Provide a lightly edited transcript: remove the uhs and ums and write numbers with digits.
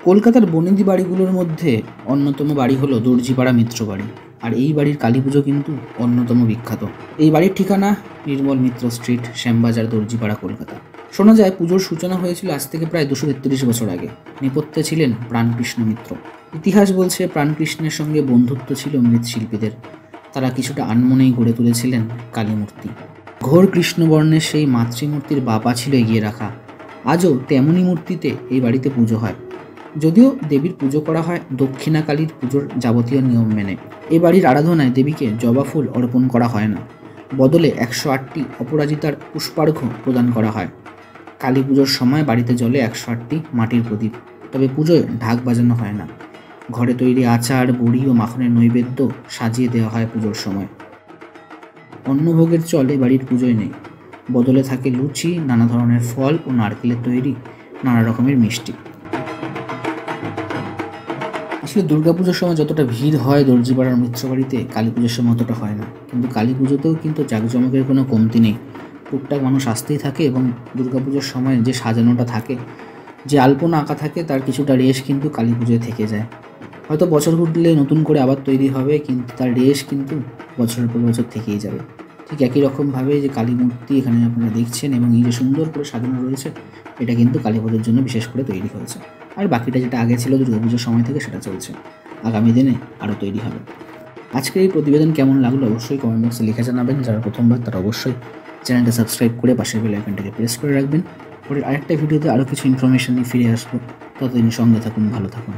কলকাতার বনেদি বাড়িগুলোর মধ্যে অন্যতম বাড়ি হলো দর্জিপাড়া মিত্র বাড়ি। আর এই বাড়ির কালী পুজো কিন্তু অন্যতম বিখ্যাত। এই বাড়ির ঠিকানা নির্মল মিত্র স্ট্রিট, শ্যামবাজার, দর্জিপাড়া, কলকাতা। শোনা যায় পুজোর সূচনা হয়েছিল আজ থেকে প্রায় 233 বছর আগে। নেপথ্যে ছিলেন প্রাণকৃষ্ণ মিত্র। ইতিহাস বলছে প্রাণকৃষ্ণের সঙ্গে বন্ধুত্ব ছিল মৃৎশিল্পীদের। তারা কিছুটা আনমনেই গড়ে তুলেছিলেন কালী মূর্তি। ঘোর কৃষ্ণবর্ণের সেই মাতৃমূর্তির বাবা ছিল এগিয়ে রাখা। আজও তেমনই মূর্তিতে এই বাড়িতে পুজো হয়, যদিও দেবীর পুজো করা হয় দক্ষিণাকালীর পুজোর যাবতীয় নিয়ম মেনে। এ বাড়ির আরাধনায় দেবীকে জবা ফুল অর্পণ করা হয় না, বদলে 108টি অপরাজিতার পুষ্পার্ঘ্য প্রদান করা হয়। কালী পুজোর সময় বাড়িতে জ্বলে 108টি মাটির প্রদীপ, তবে পুজোয় ঢাক বাজানো হয় না। ঘরে তৈরি আচার, বড়ি ও মাখনের নৈবেদ্য সাজিয়ে দেওয়া হয় পুজোর সময়। অন্নভোগের চল এ বাড়ির পুজোয় নেই, বদলে থাকে লুচি, নানা ধরনের ফল ও নারকেলের তৈরি নানা রকমের মিষ্টি। আসলে দুর্গাপুজোর সময় যতটা ভিড় হয় দর্জিপাড়ার মিত্রবাড়িতে, কালী পুজোর সময় অতটা হয় না। কিন্তু কালী পুজোতেও কিন্তু জাঁকজমকের কোনো কমতি নেই। টুকটাক মানুষ আসতেই থাকে এবং দুর্গাপুজোর সময় যে সাজানোটা থাকে, যে আলপনা আঁকা থাকে, তার কিছুটা রেশ কিন্তু কালী পুজোয় থেকে যায়। হয়তো বছর ঘুরলে নতুন করে আবার তৈরি হবে, কিন্তু তার রেশ কিন্তু বছরের পর বছর থেকেই যাবে। ঠিক একই রকমভাবে যে কালী মূর্তি এখানে আপনারা দেখছেন এবং এই যে সুন্দর করে সাজানো রয়েছে, এটা কিন্তু কালী পুজোর জন্য বিশেষ করে তৈরি হয়েছে। আর বাকিটা যেটা আগে ছিল দুর্গাপুজোর সময় থেকে, সেটা চলছে। আগামী দিনে আরও তৈরি হবে। আজকের এই প্রতিবেদন কেমন লাগলো অবশ্যই কমেন্ট বক্সে লিখে জানাবেন। যারা প্রথমবার তারা অবশ্যই চ্যানেলটা সাবস্ক্রাইব করে পাশের বেল আইকনটাকে প্রেস করে রাখবেন। পরে আরেকটা ভিডিওতে আরও কিছু ইনফরমেশন নিয়ে ফিরে আসবো। ততদিন সঙ্গে থাকুন, ভালো থাকুন।